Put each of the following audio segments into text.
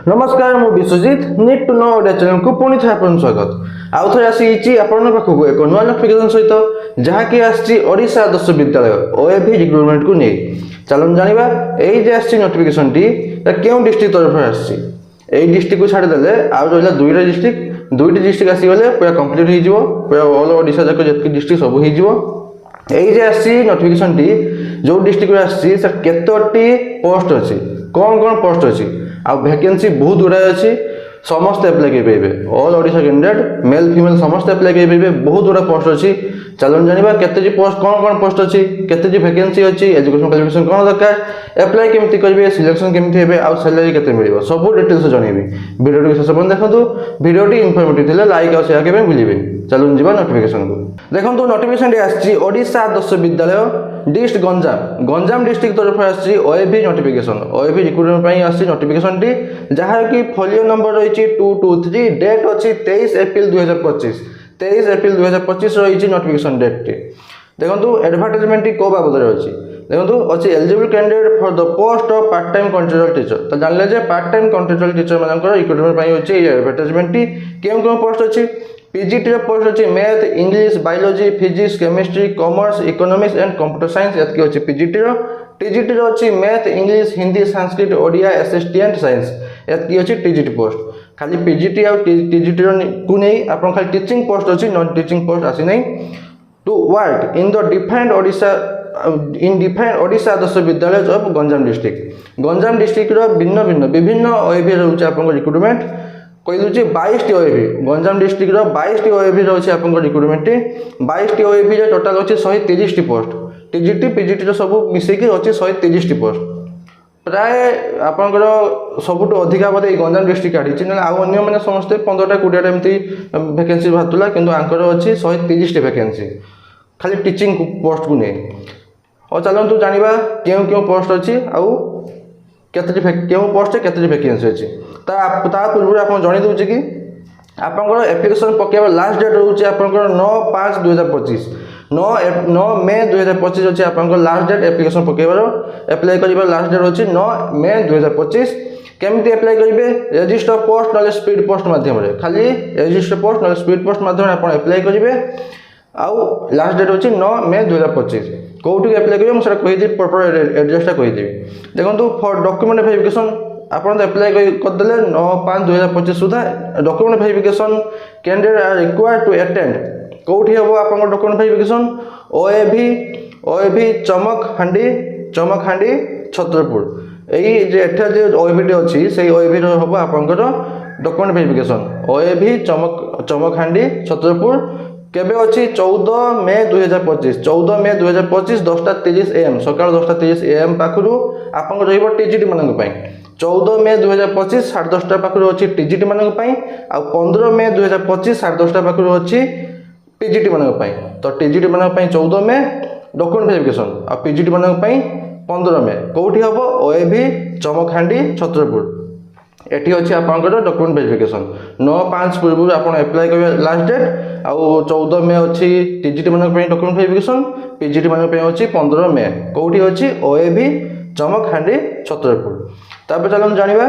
नमस्कार मु विश्वजीत नीट टू नो ओडिया चैनल को पुणी थे आपन स्वागत आउ थे आसी आपन पाखक एक नुआ नोटिफिकेशन सहित जहाँकि आसी ओडिशा आदर्श विद्यालय ओएबी रिक्रुटमेंट को नहीं चलन जानिबा एई जे आसी नोटिफिकेशन टी केउ डिस्ट्रिक्ट तरफ आसी एई डिस्ट्रिक्ट को छाड़ देले आउ रहला दुईटी डिस्ट्रिक्ट आसी गले पूरा कंप्लीट हो जिवो पूरा ऑल ओडिशा जाक जतकी डिस्ट्रिक्ट सब हो जिवो एई जे आसी नोटिफिकेशन टी जो डिस्ट्रिक्ट आसी सर केतोटी पोस्ट अछि कौन कौन पोस्ट अछि आ वैकेंसी बहुत गुड़ाए अच्छी समस्त एप्लाई कर all Odisha candidate male female समस्त एप्लाई कर बहुत गुड़ा पोस्ट अच्छी चलन जानिबा केते पोस्ट कौन पोस्ट अच्छी केते वैकेंसी अच्छी एजुकेशन क्वालिफिकेशन कौन दरकार एप्लाई केमती करेंगे सिलेक्शन केमती हेबे आ सैलरी केते मिलिबो सब डिटेल्स जनइबी वीडियो शेष पर्यंत देखंतु वीडियोटी इनफॉर्मेटिव थिले लाइक और शेयर करबे भूलिबे चलन जिबा नोटिफिकेशन को देखंतु नोटिफिकेशन डी आछि ओडिशा आदर्श विद्यालय डिस्ट गंजाम डिस्ट्रिक्ट तरफ आछि ओएबी नोटिफिकेशन ओएबी रिक्रुटमेंट पई आछि नोटिफिकेशन टी जहा कि फोलियो नंबर रही 223 डेट अछि 23 अप्रैल 2025 रही नोटिफिकेशन डेट टी देखंतु एडवर्टाइजमेंट टी को बाबद रे अछि देखंतु अछि eligible candidate for the post of part time contractual teacher तो जानले जे पार्ट टाइम कॉन्ट्रेक्चुअल टीचर मानकर रिक्रुटमेंट पई अछि एडवर्टाइजमेंट टी केउ पोस्ट अछि पीजीटी रे पोस्ट अछि math English biology physics chemistry commerce economics and computer science एतकी अछि पीजीटी रो टीजीटी रो अछि math English Hindi Sanskrit Odia SST and science एतकी अछि टीजीटी पोस्ट खाली पीजीटी और टीजीटी रो को नै आपन खाली टीचिंग पोस्ट अछि नॉन टीचिंग पोस्ट आसी नै to work in the defined Odisha Adarsha Vidyalaya of Ganjam district रो विभिन्न ओएबी रहउछ आपन रिक्रुटमेंट कहि दूची 22 टी ओएबी गंजाम डिस्ट्रिक्ट रो 22 टी ओएबी रहउछ आपन रिक्रुटमेंट 22 टी ओएबी रे टोटल अछि 130 टी पोस्ट टीजीटी पीजीटी रो सब मिसै के अछि 130 टी पोस्ट प्राय आपन सबुठ अधिका बोधे गंजाम डिस्ट्रिक्ट काढी छि आ अन्य माने समस्त 15टा 20टा एमती वैकेंसी भातुला किंतु आंकर अछि 130 टी वैकेंसी खाली टीचिंग पोस्ट को नै और चलंतु जानिबा केउ पोस्ट अछि आउ केउ पोस्ट केते वैकेंसी अछि ता पूर्व आप जन दूसरे कि आपंकर एप्लिकेशन पकेबार लास्ट डेट रोचे आपंकर 9/5/2025 9 मे 2025 अच्छे आपंकर लास्ट डेट एप्लिकेशन पकेबार एप्लाई करिबार लास्ट डेट होची 9 मे 2025 केमती एप्लाई करेंगे रजिस्टर पोस्ट ना स्पीड पोस्ट माध्यम खाली रजिस्टर पोस्ट ना स्पीड पोस्ट माध्यम आप एप्लाई करेंगे आउ लास्ट डेट होची 9 मे 2025 कौटी एप्लाई करेंगे मुझे कहीदेवी प्रॉपर एड्रेसटा कहीदेवी देखो फॉर डॉक्यूमेंट वेरिफिकेशन आपन एप्लाई करदेले 9/5/2025 सुधा document verification candidate are required to attend कौटी हम आप document verification OAV Chamakhandi Chhatrapur यही जे एठा जे ओएबी अच्छी से ओएबी हम आपंकर document verification OAV Chamakhandi Chhatrapur केबे अच्छी 14 मे 2025 10:30 AM सकाळ 10:30 AM पाखरु आपन रहिबो टीजीटी मानक पई 14 मे 2025 10:30 पाखरु अछि टीजीटी मानक पई आ 15 मे 2025 10:30 पाखरु अछि पीजीटी मानक पई तो टीजीटी मानक पई 14 मे डॉक्यूमेंट वेरिफिकेशन आ पीजीटी मानक पई 15 मे कोठी हबो ओएबी चमकहांडी छत्रपुर एटी अच्छी आपंकर डॉक्यूमेंट वेरिफिकेशन 9/5 पूर्व आप एप्लाई करेंगे लास्ट डेट आउ 14 मे अच्छी टीजीटी मानक डॉक्यूमेंट वेरिफिकेशन पीजीटी मानक अच्छी 15 मे कौटी अच्छी ओएबी चमकहांडी छत्रपुर तापर चलन जानिबा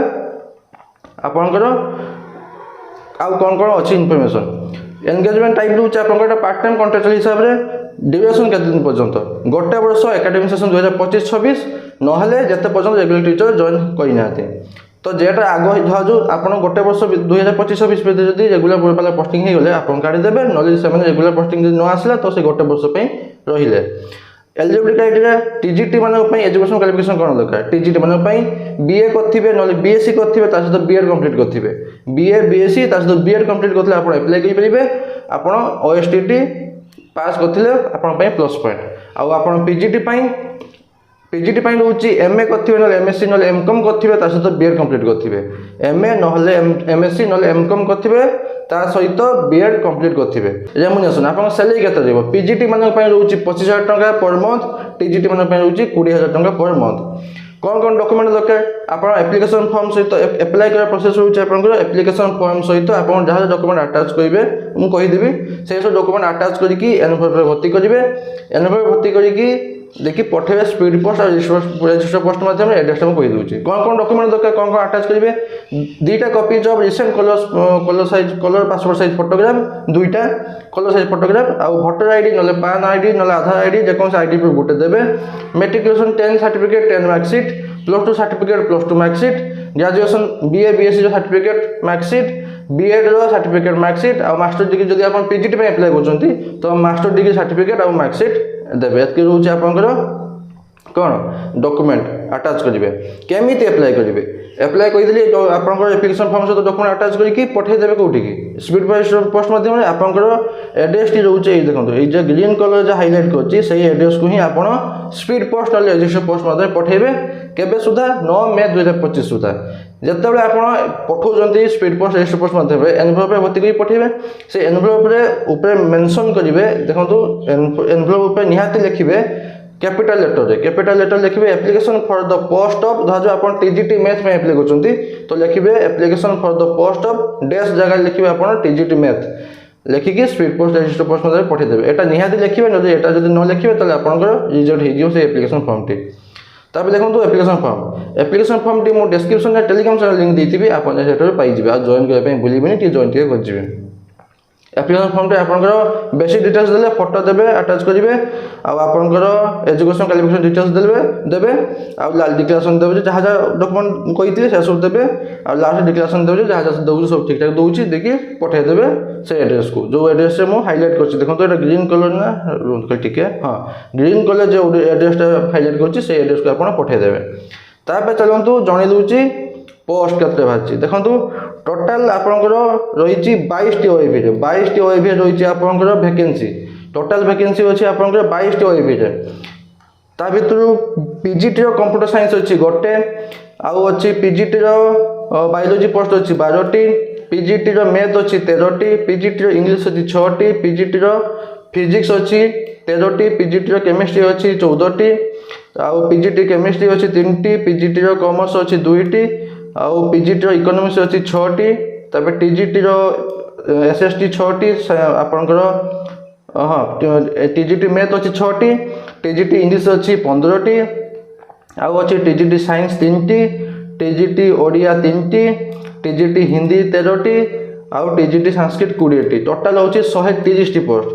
आपंकर आउ कौन अच्छी इनफॉरमेशन एंगेजमेंट टाइप दूचे आपंकर पार्ट टाइम कॉन्ट्रैक्चुअल हिसाब से ड्यूरेशन केते दिन पर्यंत गोटे वर्ष एकेडमिक सेशन 2025-26 नहले जते पर्यंत रेगुलर टीचर जॉइन करिना तो जेटा आग जो आप गोटे वर्ष 2025-26 जब रेगुलर वाला पोस्टिंग हो गले आप काढ़ी देवे नॉलेज से रेगुलर पोस्टिंग न आसला तो से गोटे वर्ष रहिले एलिजिबिलिटी क्राइटेरिया टीजीटी मानक एजुकेशन क्वालिफिकेशन कौन दरकार टीजीटी मानक बीए करथिबे न बीएससी करथिबे ता सहित बीएड कंप्लीट करथिबे बीए बीएससी ता सहित बीएड कंप्लीट करथिले आप अप्लाई करि परिबे आपण ओएसटीटी पास करथिले आपण पई प्लस पॉइंट आ आपण पीजीटी पई रहउची एमए करथिबे न एमएससी न एमकॉम करथिबे ता सहित बीएड कंप्लीट करथिबे एमए न एमएससी न एमकॉम करथिबे ता सहित बीएड कंप्लीट करथिबे रेमुनेशन आपन सैलरी केते देबो पीजीटी मानक पई रहउची 25000 टका पर मंथ टीजीटी मानक पई रहउची 20000 टका पर मंथ कौन डॉक्यूमेंट दरकार आप एप्लिकेशन फॉर्म सहित एप्लाई करा प्रोसेस होउची आपन एप्लिकेशन फॉर्म सहित आपन जहाँ डॉक्यूमेंट अटैच करेंगे मुझे कहीदेवी से सब डॉक्यूमेंट अटैच करके एनवेलप भर्ती करेंगे एनवेलप भर्ती करके देखिए पठेबे स्पीड पोस्ट और रजिस्टर पोस्ट माध्यम एड्रेस को कही दूची कौन डॉक्यूमेंट दरकार कौन अटैच करेंगे 2टा copies of recent colour passport size photograph 2टा कलर साइज फोटोग्राफ आउ वोटर आईडी नले पैन आईडी नले आधार आईडी जेकोसी आईडी प्रूफ गोटे देबे matriculation 10 certificate 10 marksheet +2 certificate +2 marksheet graduation BA BSc जो सर्टिफिकेट मार्कशीट बीएड रो सर्टिफिकेट मार्कशीट और मास्टर डिग्री जदि आप पीजीटी पे अप्लाई करछंती तो मास्टर डिग्री सर्टिफिकेट और मार्कशीट देबे एतके रहउछ आपनकर कौन डॉक्यूमेंट अटैच करेंगे केमिति अप्लाई करेंगे अप्लाई करदेली आपंकर एप्लिकेशन फॉर्म सहित डॉक्यूमेंट अटैच करके पठे देबे कोठी की स्पीड पोस्ट माध्यम आपंकर एड्रेस टी रोचे ये देखो ये जो ग्रीन कलर जो हाइलाइट करछि सही एड्रेस को ही आपण स्पीड पोस्ट और रजिस्टर पोस्ट माध्यम पठेबे केबे सुधा 9 मई 2025 सुधा जितेबाला आपण पठाउछंती स्पीड पोस्ट रजिस्टर पोस्ट माध्यम एनवेलप रे भर्ती करी पठेबे से एनवेलप रे ऊपर मेंशन करिवे देखंतु एनवेलप ऊपर निहाती लिखिबे कैपिटल लेटर लिखिए application for the post of जो आप टीजीटी मैथ में अप्लाई करछंती तो लिखिए application for the post of dash जगह लिखिए आप टीजीटी मैथ लिखिकी स्पीड पोस्ट रजिस्टर पोस्ट मध्य पठेदेवे एटा निहाती लिखिए ना एटा जब न लिखिए तो आपंकर रिजेक्ट हो एप्लिकेशन फॉर्म टी तापर देखो एप्लिकेशन फॉर्म टी मुझे डिस्क्रिप्शन में टेलीग्राम चैनल लिंक देती आप पाइबे आ जॉइन करने भूलिए टी जॉइन कर एप्लिकेशन फॉर्म टे आपंकर बेसिक डिटेल्स देले फोटो देबे अटैच करेंगे आपंकर एजुकेशन क्वालिफिकेशन डिटेल्स देबे आ डिक्लेरेशन देबे जहाँ जहाँ डॉक्यूमेंट कही से सब देबे आ लास्ट डिक्लेरेशन देबे जहाँ जहाँ दौर सब ठीक ठाक दूसरी देखिए पठे देबे से एड्रेस को जो एड्रेस से मुझे हाइलाइट कर देखो ये ग्रीन कलर ना टिके हाँ ग्रीन कलर जो एड्रेस हाइलाइट कर एड्रेस को आप पठेदेवे तापर चलतु जन दूची पोस्ट केते बाहर देखो टोटाल आपंकर रही 22टी ओएबी 22टी ओएबी रही आपंकर वैकेंसी टोटाल वैकेंसी अच्छी आपंकर 22टी ओएबी ता भर पीजीटी कंप्यूटर साइंस अच्छी गोटे आउ अच्छी पीजीटी बायोलॉजी पोस्ट अच्छी 12टी पीजीटी मैथ अच्छी 13टी पीजीटी इंग्लिश अच्छी 6टी पीजीटी फिजिक्स अच्छी 13टी पीजीटी केमिस्ट्री अच्छी 14टी आउ पीजीटी केमिस्ट्री अच्छी 3टी पीजीटी कॉमर्स अच्छी 2टी आउ पीजीटी इकोनॉमिक्स अच्छी 6टी तापर टीजीटी एसएसटी 6टी आपंकर हाँ टीजीटी मैथ अच्छी 6टी टीजीटी इंग्लिश अच्छी 15टी आउ अच्छी टीजीटी साइंस 3टी टीजीटी ओडिया 3टी टीजीटी हिंदी 13टी आउ टीजीटी संस्कृत 20टी टोटाल हूँ 130टी पोस्ट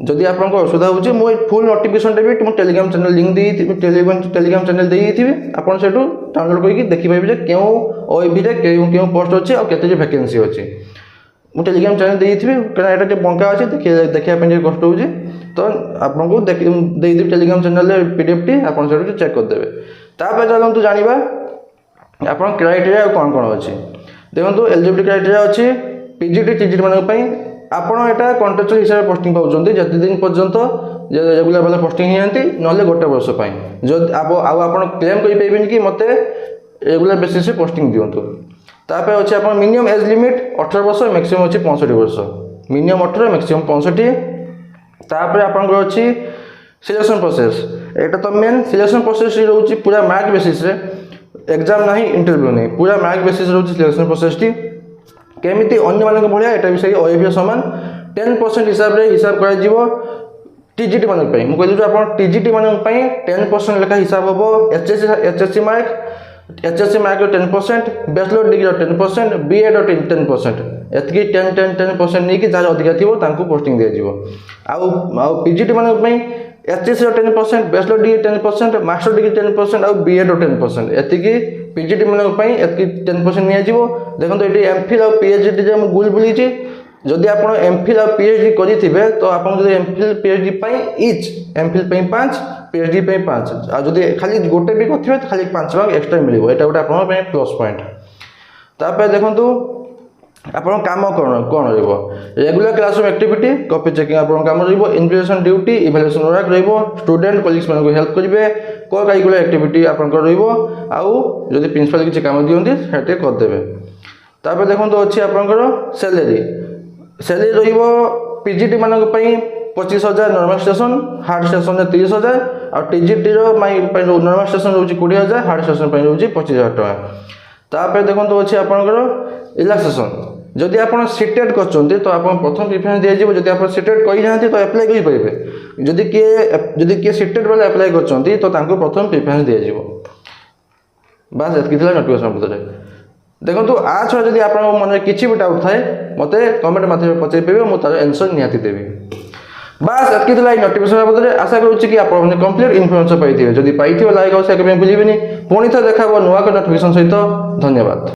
जदि आपको असुविधा हो मुझे फुल नोटिफिकेशन देवी मुझे टेलीग्राम चैनल लिंक दी टेलीग्राम चैनल देती आपड़ से डाउनलोड करके देखिपारे क्यों ओएबी क्यों पोस्ट अच्छे और केते वैकेंसी अच्छी मुझे टेलीग्राम चैनल देती कहीं यहाँ बंका अच्छे देखापी कष्ट हो तो आपको देदेवी टेलीग्राम चैनल पीडीएफ टी आप चेक करदे तापर चलते जाना आप क्राइटेरिया कौन कौन अच्छी देखो एलिजिबिलिटी क्राइटेरिया अच्छी पीजीटी टीजीटी मानी आपड़ यहाँ कॉन्ट्राक्चुअल हिसाब से पोस्टिंग पाँच जिते दिन पर्यंत रेगुलर वाला पोस्टिंग होती ना गोटे वर्ष जो आप क्लेम करें कि मत रेगुलर बेसिस पोस्टिंग दिंतु तापर अच्छे आप मिनिमम एज लिमिट 18 वर्ष मैक्सिमम अच्छी 65 वर्ष मिनिमम 18 मैक्सिमम 65 तापर आपंकर अच्छी सिलेक्शन प्रोसेस एटा तो मेन सिलेक्शन प्रोसेस रोचे पूरा मार्क बेसिस एग्जाम ना इंटरव्यू नहीं पूरा मार्क बेसिस रोचे सिलेक्शन प्रोसेस टी केमिति अन्य मानक भलिया एटा भी सही ओएबी समान 10% हिसाब करा टीजीटी मानक पई मु कहलु जो आपण टीजीटी मानक पई 10% लेखा हिसाब होबो HSC mark 10% bachelor degree 10% B Ed 10% एतकी 10% नहीं कि जार अधिक थिबो तांको पोस्टिंग दिया जिवो आउ पीजीटी मानक पई HSC 10% bachelor degree 10% master degree 10% आउ बीएड 10% एतकी पीजीटी मानक पई एतकी 10% निया जिवो देखो ये एमफिल और पीएचडी जो गुल बुली जदि आप एमफिल और पीएचडी करेंगे तो आप MPhil PhD etch MPhil 5 PhD 5 आदि खाली गोटे भी करेंगे तो खाली 5 मार्क एक्सट्रा मिले यहाँ गोटे आप प्लस पॉइंट तापर देखो आप कम कौन regular classroom activity copy checking आप कम investigation duty evaluation work student colleagues मान हेल्प करेंगे को करिकुलर एक्टिविटी आपंकर आउ जदि प्रिंसिपल किसी कम दिखती से करदे तापर देखो अच्छी आपंकर सैलरी पीजीटी मानक 25,000 नॉर्मल स्टेशन हार्ड स्टेशन 30,000 और टीजीटी नॉर्मल स्टेशन रोचे 20,000 हार्ड स्टेशन रोचे 25,000 टका तापर देखो अच्छी आपंकर रिलैक्सेशन जदि आप सीटेड कर तो आप प्रथम प्रिफरेन्स दिज्व जब आप सीटेड करना तो एप्लाय करेंगे जदि किए सीटेड वाले एप्लाय कर तो प्रथम प्रिफरेन्स दिज्व बास ये नोटिफिकेशन भितर देखो आ छड़ा जब आप मन किसी भी डाउट थाए मत कमेंट मध्यम पचारि पारे मुझे तार आंसर निहाती देवी बास ये नोटिफिकेशन बाबद आशा करुच्ची कि आप कंप्लीट इनफर्मेशन पाइबे जदि पाई लाइक और शेयर करने भूलें पुणी थे देखा नुआ नोटिफिकेशन सहित धन्यवाद।